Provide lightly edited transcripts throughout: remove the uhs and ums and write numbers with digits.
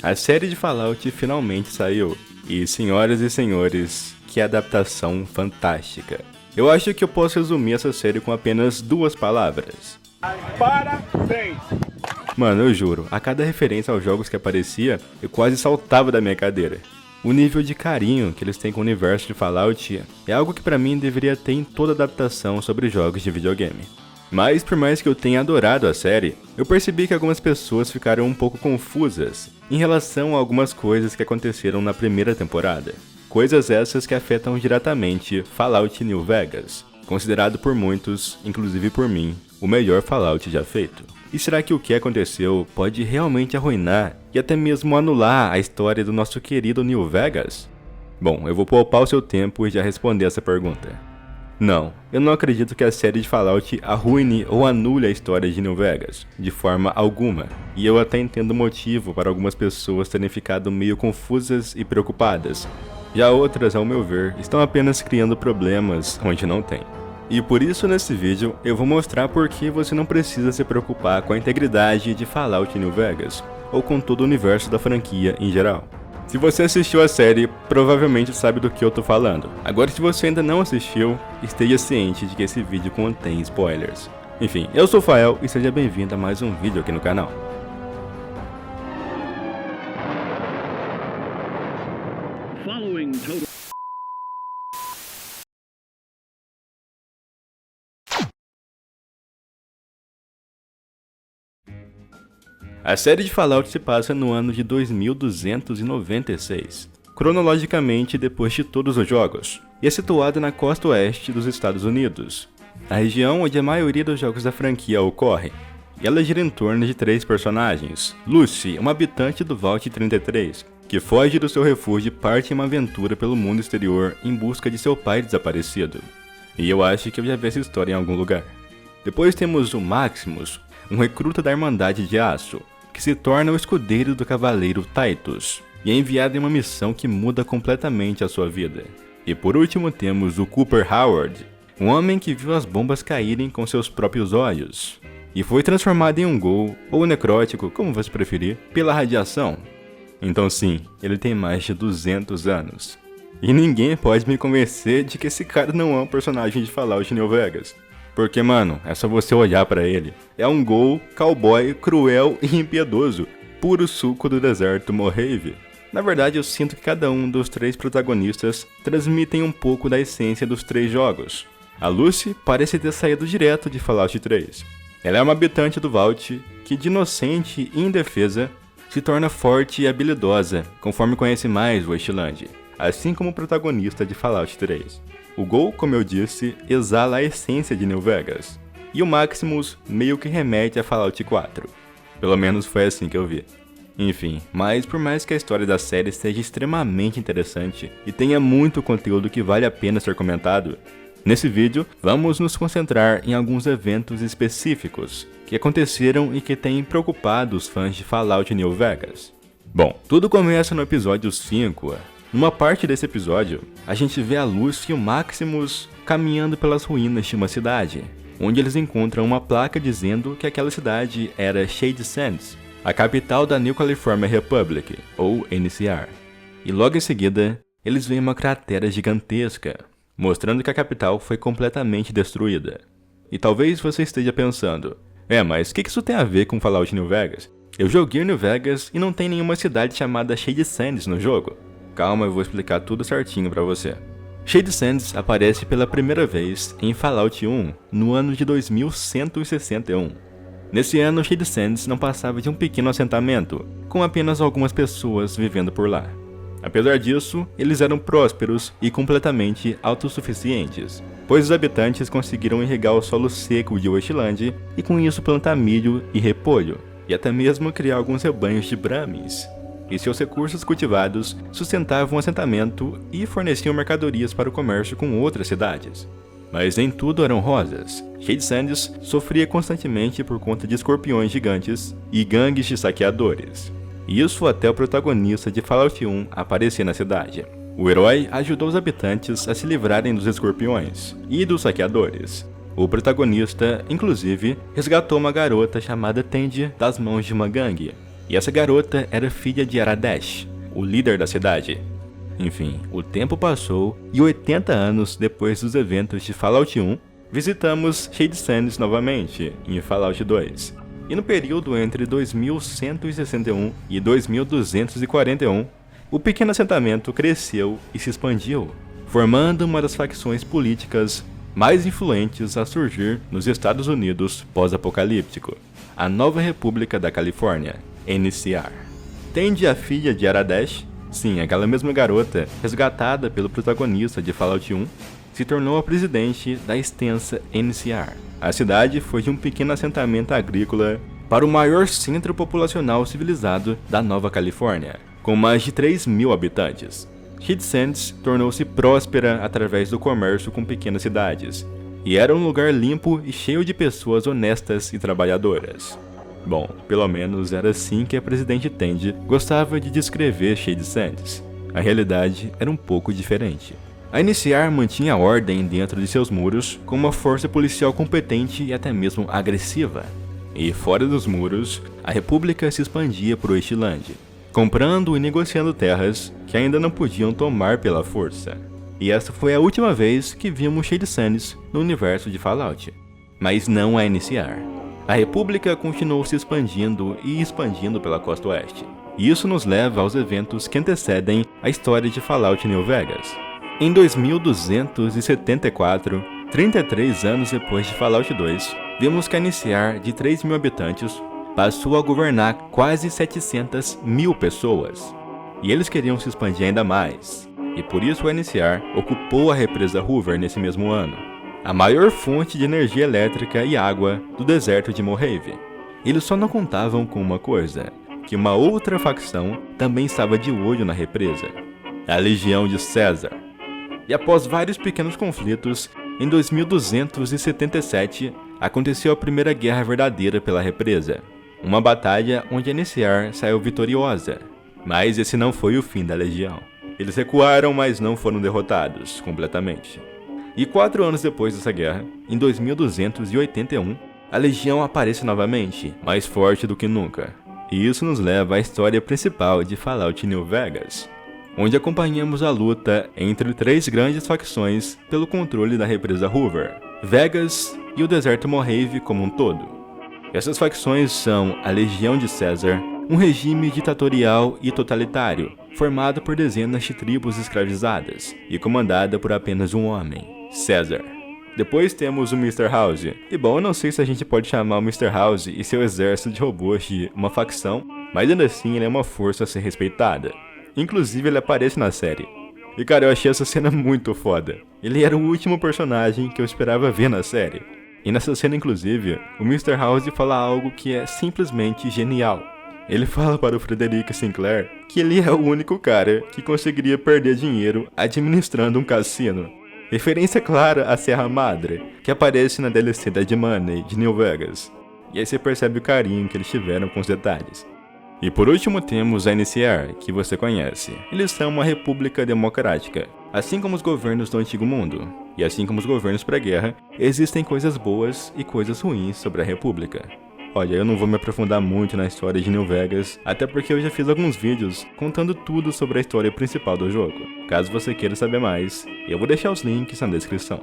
A série de Fallout finalmente saiu, e senhoras e senhores, que adaptação fantástica. Eu acho que eu posso resumir essa série com apenas duas palavras. Parabéns! Mano, eu juro, a cada referência aos jogos que aparecia, eu quase saltava da minha cadeira. O nível de carinho que eles têm com o universo de Fallout é algo que pra mim deveria ter em toda adaptação sobre jogos de videogame. Mas por mais que eu tenha adorado a série, eu percebi que algumas pessoas ficaram um pouco confusas em relação a algumas coisas que aconteceram na primeira temporada. Coisas essas que afetam diretamente Fallout New Vegas, considerado por muitos, inclusive por mim, o melhor Fallout já feito. E será que o que aconteceu pode realmente arruinar e até mesmo anular a história do nosso querido New Vegas? Bom, eu vou poupar o seu tempo e já responder essa pergunta. Não, eu não acredito que a série de Fallout arruine ou anule a história de New Vegas, de forma alguma, e eu até entendo o motivo para algumas pessoas terem ficado meio confusas e preocupadas. Já outras, ao meu ver, estão apenas criando problemas onde não tem. E por isso nesse vídeo eu vou mostrar por que você não precisa se preocupar com a integridade de Fallout New Vegas, ou com todo o universo da franquia em geral. Se você assistiu a série, provavelmente sabe do que eu tô falando. Agora, se você ainda não assistiu, esteja ciente de que esse vídeo contém spoilers. Enfim, eu sou o Fael e seja bem-vindo a mais um vídeo aqui no canal. A série de Fallout se passa no ano de 2296, cronologicamente depois de todos os jogos, e é situada na costa oeste dos Estados Unidos, a região onde a maioria dos jogos da franquia ocorre. E ela gira em torno de três personagens. Lucy, uma habitante do Vault 33, que foge do seu refúgio e parte em uma aventura pelo mundo exterior em busca de seu pai desaparecido. E eu acho que eu já vi essa história em algum lugar. Depois temos o Maximus, um recruta da Irmandade de Aço, que se torna o escudeiro do Cavaleiro Titus, e é enviado em uma missão que muda completamente a sua vida. E por último temos o Cooper Howard, um homem que viu as bombas caírem com seus próprios olhos, e foi transformado em um ghoul, ou necrótico, como você preferir, pela radiação. Então sim, ele tem mais de 200 anos. E ninguém pode me convencer de que esse cara não é um personagem de Fallout New Vegas. Porque, mano, é só você olhar pra ele. É um ghoul, cowboy, cruel e impiedoso. Puro suco do deserto Mojave. Na verdade, eu sinto que cada um dos três protagonistas transmitem um pouco da essência dos três jogos. A Lucy parece ter saído direto de Fallout 3. Ela é uma habitante do Vault que, de inocente e indefesa, se torna forte e habilidosa conforme conhece mais o Wasteland, assim como o protagonista de Fallout 3. O ghoul, como eu disse, exala a essência de New Vegas, e o Maximus meio que remete a Fallout 4. Pelo menos foi assim que eu vi. Enfim, mas por mais que a história da série seja extremamente interessante e tenha muito conteúdo que vale a pena ser comentado, nesse vídeo vamos nos concentrar em alguns eventos específicos que aconteceram e que têm preocupado os fãs de Fallout New Vegas. Bom, tudo começa no episódio 5. Numa parte desse episódio, a gente vê a Lucy e o Maximus caminhando pelas ruínas de uma cidade, onde eles encontram uma placa dizendo que aquela cidade era Shade Sands, a capital da New California Republic, ou NCR. E logo em seguida, eles veem uma cratera gigantesca, mostrando que a capital foi completamente destruída. E talvez você esteja pensando, mas o que isso tem a ver com Fallout New Vegas? Eu joguei New Vegas e não tem nenhuma cidade chamada Shade Sands no jogo. Calma, eu vou explicar tudo certinho pra você. Shade Sands aparece pela primeira vez em Fallout 1, no ano de 2161. Nesse ano, Shade Sands não passava de um pequeno assentamento, com apenas algumas pessoas vivendo por lá. Apesar disso, eles eram prósperos e completamente autossuficientes, pois os habitantes conseguiram irrigar o solo seco de Wasteland e com isso plantar milho e repolho, e até mesmo criar alguns rebanhos de Brahmins. E seus recursos cultivados sustentavam o assentamento e forneciam mercadorias para o comércio com outras cidades. Mas nem tudo eram rosas. Shade Sands sofria constantemente por conta de escorpiões gigantes e gangues de saqueadores. Isso até o protagonista de Fallout 1 aparecer na cidade. O herói ajudou os habitantes a se livrarem dos escorpiões e dos saqueadores. O protagonista, inclusive, resgatou uma garota chamada Tandy das mãos de uma gangue. E essa garota era filha de Aradesh, o líder da cidade. Enfim, o tempo passou e 80 anos depois dos eventos de Fallout 1, visitamos Shady Sands novamente, em Fallout 2. E no período entre 2161 e 2241, o pequeno assentamento cresceu e se expandiu, formando uma das facções políticas mais influentes a surgir nos Estados Unidos pós-apocalíptico, a Nova República da Califórnia, NCR. Tende a filha de Aradesh, sim, aquela mesma garota resgatada pelo protagonista de Fallout 1, se tornou a presidente da extensa NCR. A cidade foi de um pequeno assentamento agrícola para o maior centro populacional civilizado da Nova Califórnia, com mais de 3.000 habitantes. Shady Sands tornou-se próspera através do comércio com pequenas cidades, e era um lugar limpo e cheio de pessoas honestas e trabalhadoras. Bom, pelo menos era assim que a presidente Tende gostava de descrever Shady Sands. A realidade era um pouco diferente. A NCR mantinha a ordem dentro de seus muros com uma força policial competente e até mesmo agressiva. E fora dos muros, a República se expandia por Wasteland, comprando e negociando terras que ainda não podiam tomar pela força. E essa foi a última vez que vimos Shady Sands no universo de Fallout. Mas não a NCR. A República continuou se expandindo e expandindo pela costa oeste. E isso nos leva aos eventos que antecedem a história de Fallout New Vegas. Em 2274, 33 anos depois de Fallout 2, vemos que a NCR de 3.000 habitantes passou a governar quase 700.000 pessoas. E eles queriam se expandir ainda mais. E por isso a NCR ocupou a represa Hoover nesse mesmo ano, a maior fonte de energia elétrica e água do deserto de Mojave. Eles só não contavam com uma coisa, que uma outra facção também estava de olho na represa, a Legião de César. E após vários pequenos conflitos, em 2277 aconteceu a primeira guerra verdadeira pela represa, uma batalha onde a NCR saiu vitoriosa. Mas esse não foi o fim da Legião. Eles recuaram, mas não foram derrotados completamente. E 4 anos depois dessa guerra, em 2281, a Legião aparece novamente, mais forte do que nunca. E isso nos leva à história principal de Fallout New Vegas, onde acompanhamos a luta entre 3 grandes facções pelo controle da represa Hoover, Vegas e o deserto Mojave como um todo. Essas facções são a Legião de César, um regime ditatorial e totalitário, formado por dezenas de tribos escravizadas e comandada por apenas um homem, César. Depois temos o Mr. House. E bom, eu não sei se a gente pode chamar o Mr. House e seu exército de robôs de uma facção, mas ainda assim ele é uma força a ser respeitada. Inclusive ele aparece na série. E cara, eu achei essa cena muito foda. Ele era o último personagem que eu esperava ver na série. E nessa cena, inclusive, o Mr. House fala algo que é simplesmente genial. Ele fala para o Frederick Sinclair que ele é o único cara que conseguiria perder dinheiro administrando um cassino. Referência clara à Serra Madre, que aparece na DLC Dead Money de New Vegas. E aí você percebe o carinho que eles tiveram com os detalhes. E por último temos a NCR, que você conhece. Eles são uma república democrática, assim como os governos do Antigo Mundo. E assim como os governos pré-guerra, existem coisas boas e coisas ruins sobre a república. Olha, eu não vou me aprofundar muito na história de New Vegas, até porque eu já fiz alguns vídeos contando tudo sobre a história principal do jogo. Caso você queira saber mais, eu vou deixar os links na descrição.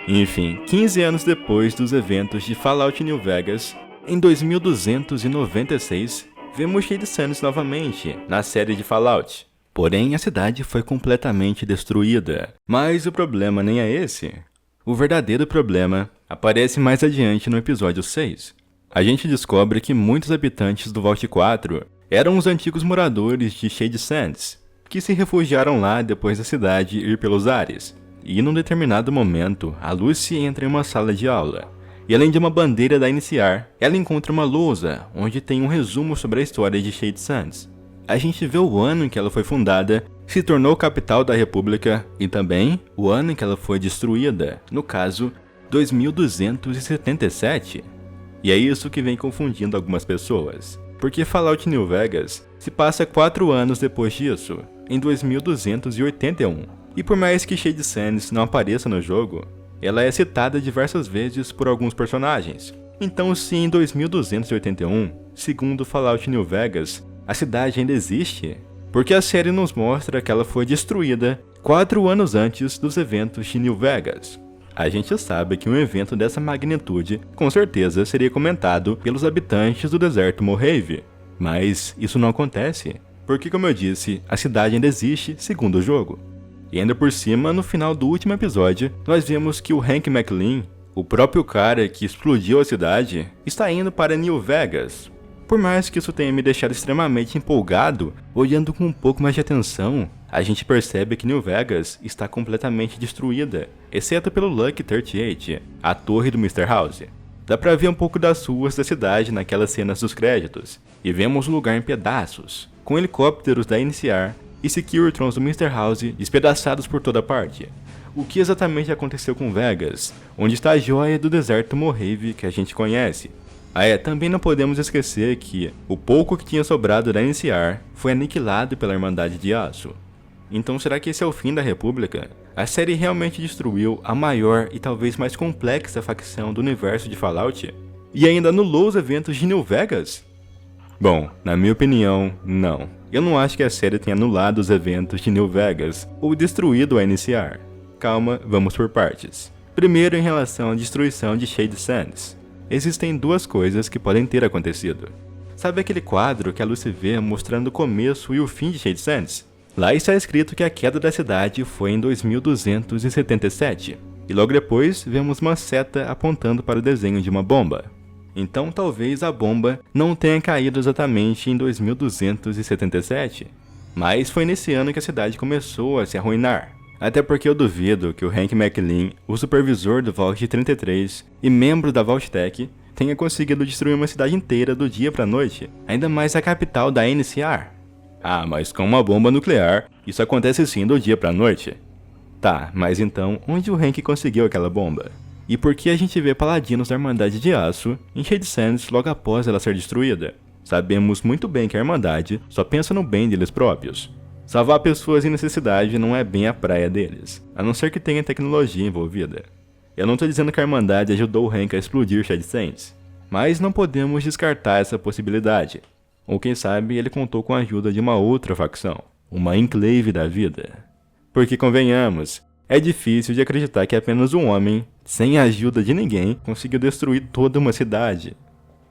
Enfim, 15 anos depois dos eventos de Fallout New Vegas, em 2296, vemos Shady Sands novamente na série de Fallout. Porém, a cidade foi completamente destruída. Mas o problema nem é esse. O verdadeiro problema aparece mais adiante no episódio 6. A gente descobre que muitos habitantes do Vault 4 eram os antigos moradores de Shady Sands, que se refugiaram lá depois da cidade ir pelos ares. E num determinado momento, a Lucy entra em uma sala de aula. E além de uma bandeira da NCR, ela encontra uma lousa, onde tem um resumo sobre a história de Shady Sands. A gente vê o ano em que ela foi fundada, se tornou capital da República, e também o ano em que ela foi destruída, no caso, 2277. E é isso que vem confundindo algumas pessoas, porque Fallout New Vegas se passa 4 anos depois disso, em 2281. E por mais que Shady Sands não apareça no jogo, ela é citada diversas vezes por alguns personagens. Então se em 2281 segundo Fallout New Vegas, a cidade ainda existe? Porque a série nos mostra que ela foi destruída 4 anos antes dos eventos de New Vegas. A gente sabe que um evento dessa magnitude com certeza seria comentado pelos habitantes do deserto Mojave, mas isso não acontece, porque como eu disse, a cidade ainda existe segundo o jogo. E ainda por cima, no final do último episódio, nós vemos que o Hank McLean, o próprio cara que explodiu a cidade, está indo para New Vegas. Por mais que isso tenha me deixado extremamente empolgado, olhando com um pouco mais de atenção, a gente percebe que New Vegas está completamente destruída, exceto pelo Lucky 38, a torre do Mr. House. Dá pra ver um pouco das ruas da cidade naquelas cenas dos créditos, e vemos o lugar em pedaços, com helicópteros da NCR e Securitrons do Mr. House despedaçados por toda parte. O que exatamente aconteceu com Vegas, onde está a joia do deserto Mojave que a gente conhece? Também não podemos esquecer que o pouco que tinha sobrado da NCR foi aniquilado pela Irmandade de Aço. Então será que esse é o fim da República? A série realmente destruiu a maior e talvez mais complexa facção do universo de Fallout? E ainda anulou os eventos de New Vegas? Bom, na minha opinião, não. Eu não acho que a série tenha anulado os eventos de New Vegas ou destruído a NCR. Calma, vamos por partes. Primeiro, em relação à destruição de Shade Sands. Existem duas coisas que podem ter acontecido. Sabe aquele quadro que a Lucy vê mostrando o começo e o fim de Shade Sands? Lá está escrito que a queda da cidade foi em 2277, e logo depois vemos uma seta apontando para o desenho de uma bomba. Então talvez a bomba não tenha caído exatamente em 2277, mas foi nesse ano que a cidade começou a se arruinar. Até porque eu duvido que o Hank McLean, o supervisor do Vault 33 e membro da Vault Tech, tenha conseguido destruir uma cidade inteira do dia pra noite, ainda mais a capital da NCR. Mas com uma bomba nuclear, isso acontece sim do dia pra noite. Tá, mas então, onde o Hank conseguiu aquela bomba? E por que a gente vê paladinos da Irmandade de Aço em Shade Sands logo após ela ser destruída? Sabemos muito bem que a Irmandade só pensa no bem deles próprios. Salvar pessoas em necessidade não é bem a praia deles, a não ser que tenha tecnologia envolvida. Eu não tô dizendo que a Irmandade ajudou o Hank a explodir Shade Sands, mas não podemos descartar essa possibilidade. Ou quem sabe ele contou com a ajuda de uma outra facção, uma enclave da vida. Porque convenhamos, é difícil de acreditar que apenas um homem, sem a ajuda de ninguém, conseguiu destruir toda uma cidade.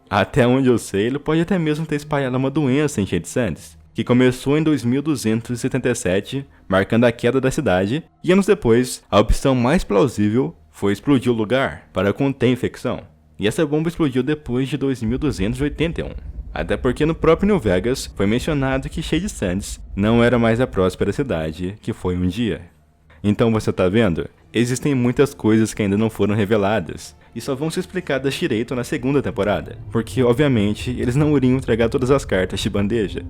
Até onde eu sei, ele pode até mesmo ter espalhado uma doença em Shade Sands, que começou em 2277, marcando a queda da cidade, e anos depois, a opção mais plausível foi explodir o lugar para conter a infecção. E essa bomba explodiu depois de 2281. Até porque no próprio New Vegas foi mencionado que Shade Sands não era mais a próspera cidade que foi um dia. Então você tá vendo? Existem muitas coisas que ainda não foram reveladas, e só vão ser explicadas direito na segunda temporada, porque obviamente eles não iriam entregar todas as cartas de bandeja.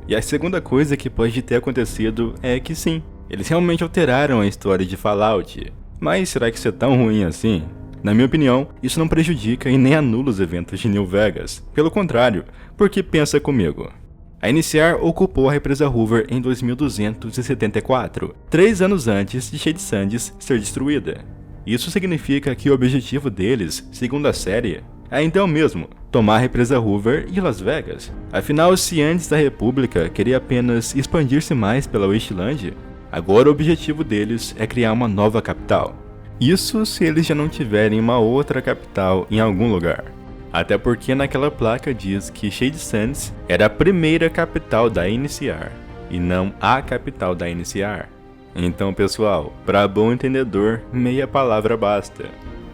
E a segunda coisa que pode ter acontecido é que sim, eles realmente alteraram a história de Fallout. Mas será que isso é tão ruim assim? Na minha opinião, isso não prejudica e nem anula os eventos de New Vegas. Pelo contrário, porque pensa comigo. A NCR ocupou a represa Hoover em 2274, 3 anos antes de Shade Sands ser destruída. Isso significa que o objetivo deles, segundo a série, é então mesmo tomar a represa Hoover e Las Vegas. Afinal, se antes da República queria apenas expandir-se mais pela Wasteland, agora o objetivo deles é criar uma nova capital. Isso se eles já não tiverem uma outra capital em algum lugar. Até porque naquela placa diz que Shade Sands era a primeira capital da NCR, e não a capital da NCR. Então pessoal, para bom entendedor, meia palavra basta.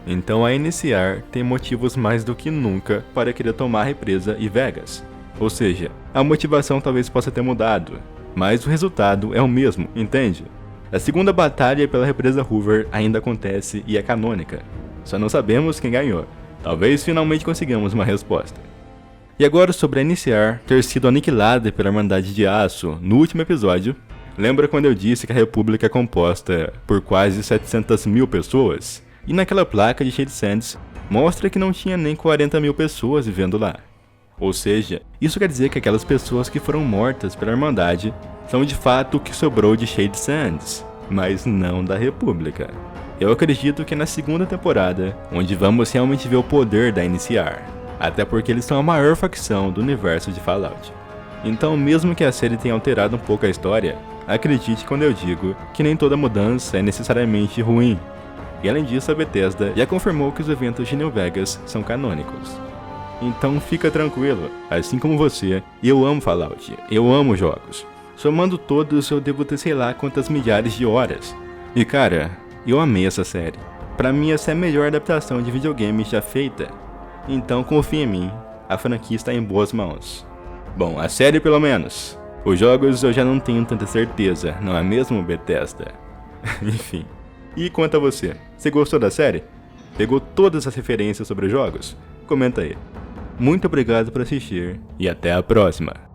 Então a NCR tem motivos mais do que nunca para querer tomar a represa e Vegas. Ou seja, a motivação talvez possa ter mudado, mas o resultado é o mesmo, entende? A segunda batalha pela represa Hoover ainda acontece e é canônica. Só não sabemos quem ganhou. Talvez finalmente consigamos uma resposta. E agora sobre a NCR ter sido aniquilada pela Irmandade de Aço no último episódio. Lembra quando eu disse que a República é composta por quase 700 mil pessoas? E naquela placa de Shade Sands mostra que não tinha nem 40 mil pessoas vivendo lá. Ou seja, isso quer dizer que aquelas pessoas que foram mortas pela Irmandade são de fato o que sobrou de Shade Sands, mas não da República. Eu acredito que na segunda temporada, onde vamos realmente ver o poder da NCR, até porque eles são a maior facção do universo de Fallout. Então, mesmo que a série tenha alterado um pouco a história, acredite quando eu digo que nem toda mudança é necessariamente ruim. E além disso, a Bethesda já confirmou que os eventos de New Vegas são canônicos. Então fica tranquilo, assim como você, eu amo Fallout, eu amo jogos. Somando todos, eu devo ter sei lá quantas milhares de horas. E cara, eu amei essa série. Pra mim essa é a melhor adaptação de videogame já feita. Então confia em mim, a franquia está em boas mãos. Bom, a série pelo menos. Os jogos eu já não tenho tanta certeza, não é mesmo, Bethesda? Enfim. E quanto a você? Você gostou da série? Pegou todas as referências sobre os jogos? Comenta aí. Muito obrigado por assistir e até a próxima.